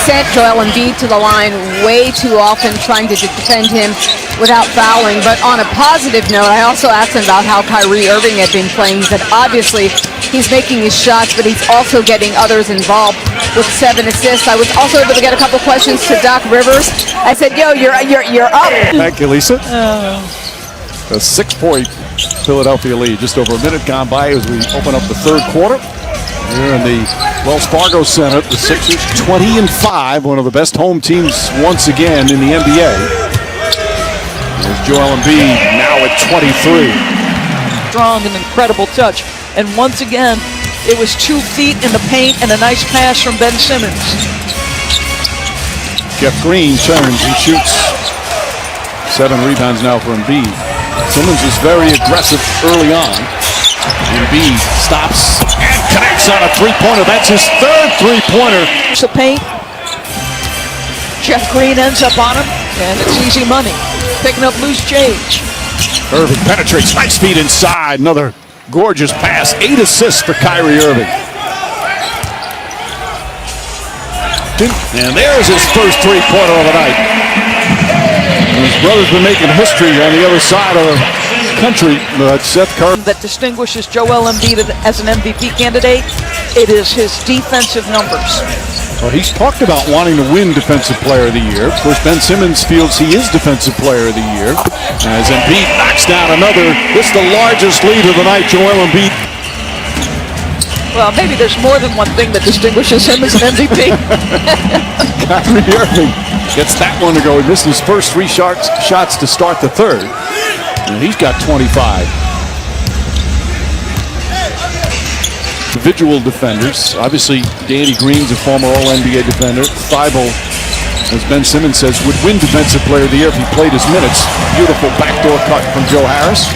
sent Joel Embiid to the line way too often, trying to defend him without fouling. But on a positive note, I also asked him about how Kyrie Irving had been playing. He said, obviously, he's making his shots, but he's also getting others involved with 7 assists. I was also able to get a couple questions to Doc Rivers. I said, yo, you're up. Thank you, Lisa. A 6-point Philadelphia lead. Just over a minute gone by as we open up the third quarter. Here in the Wells Fargo Center, the Sixers 20-5, one of the best home teams once again in the NBA. There's Joel Embiid now at 23. Strong and incredible touch. And once again, it was 2 feet in the paint and a nice pass from Ben Simmons. Jeff Green turns and shoots. 7 rebounds now for Embiid. Simmons is very aggressive early on. Embiid stops and connects on a three-pointer. That's his 3rd three-pointer. The paint. Jeff Green ends up on him, and it's easy money. Picking up loose change. Irving penetrates, nice feet inside. Another gorgeous pass. 8 assists for Kyrie Irving. And there's his first three-pointer of the night. His brother's been making history on the other side of the country, but Seth Curry. That distinguishes Joel Embiid as an MVP candidate, it is his defensive numbers. Well, he's talked about wanting to win Defensive Player of the Year. Of course, Ben Simmons feels he is Defensive Player of the Year. As Embiid knocks down another, this is the largest lead of the night, Joel Embiid. Well, maybe there's more than one thing that distinguishes him as an MVP. Kyrie Irving gets that one to go. He missed his first 3 shots to start the third. And he's got 25. Individual defenders. Obviously, Danny Green's a former All-NBA defender. Thibault, as Ben Simmons says, would win Defensive Player of the Year if he played his minutes. Beautiful backdoor cut from Joe Harris.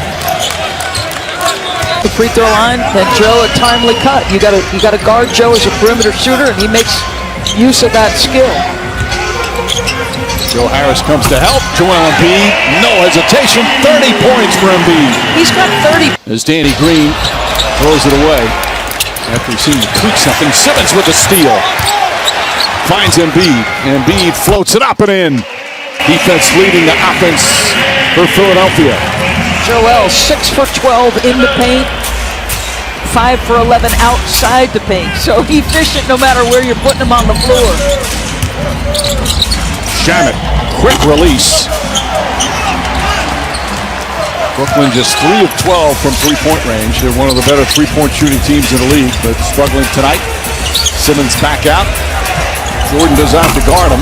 The free throw line, then Joe a timely cut. You got to guard Joe as a perimeter shooter, and he makes use of that skill. Joe Harris comes to help. Joel Embiid, no hesitation. 30 points for Embiid. He's got 30. As Danny Green throws it away after he seemed to tweak something. Simmons with the steal. Finds Embiid. Embiid floats it up and in. Defense leading the offense for Philadelphia. Joel 6 for 12 in the paint, 5 for 11 outside the paint. So efficient no matter where you're putting him on the floor. Shamet, quick release. Brooklyn just 3 of 12 from three-point range. They're one of the better three-point shooting teams in the league, but struggling tonight. Simmons back out. Jordan does have to guard him.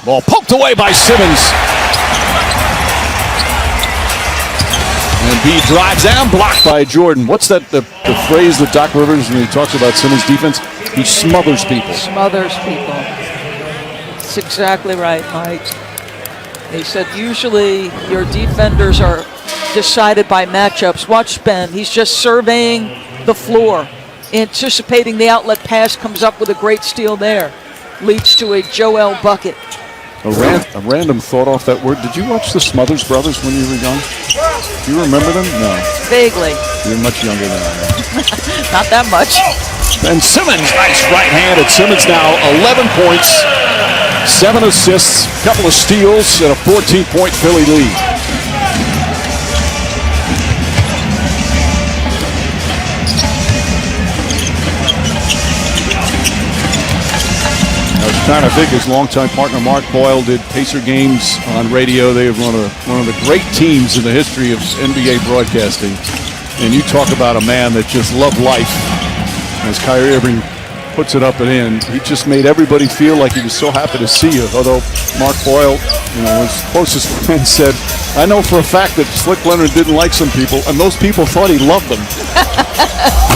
Ball poked away by Simmons. Embiid drives and blocked by Jordan. What's that? The phrase that Doc Rivers, when he talks about Simmons' defense, he smothers people. Smothers people. That's exactly right, Mike. He said usually your defenders are decided by matchups. Watch Ben. He's just surveying the floor, anticipating the outlet pass, comes up with a great steal there. Leads to a Joel bucket. A random thought off that word. Did you watch the Smothers Brothers when you were young? Do you remember them? No. Vaguely. You're much younger than I am. Not that much. And Simmons, nice right-handed. Simmons now 11 points, 7 assists, a couple of steals, and a 14-point Philly lead. Trying to think, his longtime partner Mark Boyle did Pacer games on radio. They have one of the great teams in the history of NBA broadcasting. And you talk about a man that just loved life. As Kyrie Irving puts it up and in, he just made everybody feel like he was so happy to see you. Although Mark Boyle, his closest friend said, I know for a fact that Slick Leonard didn't like some people, and those people thought he loved them.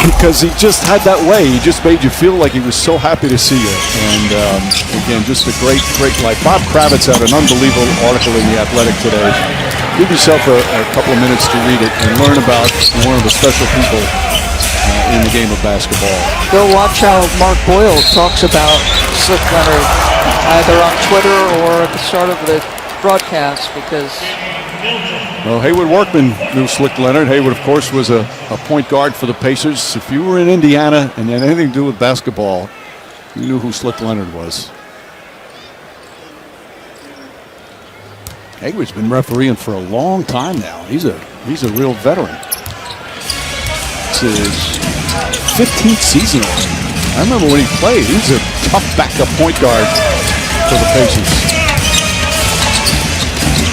Because he just had that way. He just made you feel like he was so happy to see you. And again, just a great, great life. Bob Kravitz had an unbelievable article in The Athletic today. Give yourself a couple of minutes to read it and learn about one of the special people in the game of basketball. Go watch how Mark Boyle talks about Slick Leonard, either on Twitter or at the start of the broadcast, because... Well, Haywood Workman knew Slick Leonard. Haywood, of course, was a point guard for the Pacers. If you were in Indiana and had anything to do with basketball, You knew who Slick Leonard was. Hayward's been refereeing for a long time now. He's a real veteran. It's his 15th season already. I remember when he played, he was a tough backup point guard for the Pacers.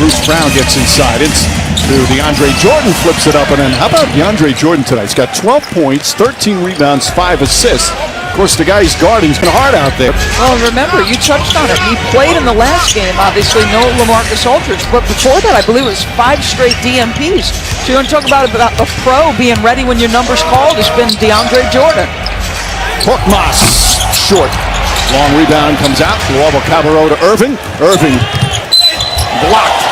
Bruce Brown gets inside. It's to DeAndre Jordan, flips it up, and then how about DeAndre Jordan tonight? He's got 12 points, 13 rebounds, 5 assists. Of course, the guy he's guarding's been hard out there. Well, remember, you touched on it. He played in the last game, obviously, no LaMarcus Aldridge. But before that, I believe it was 5 straight DMPs. So you want to talk about a pro being ready when your number's called? It's been DeAndre Jordan. Korkmaz, short. Long rebound comes out. Luavo Cabarro to Irving. Irving blocked.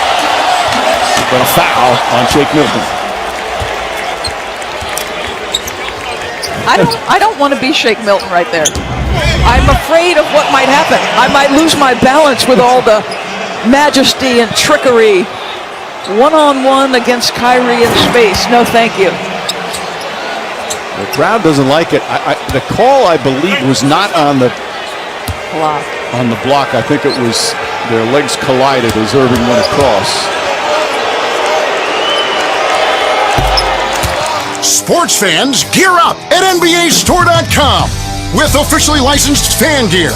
But a foul on Shake Milton. I don't want to be Shake Milton right there. I'm afraid of what might happen. I might lose my balance with all the majesty and trickery. One-on-one against Kyrie in space. No, thank you. The crowd doesn't like it. The call, I believe, was not on the Block. on the block. I think it was their legs collided as Irving went across. Sports fans, gear up at NBAStore.com with officially licensed fan gear.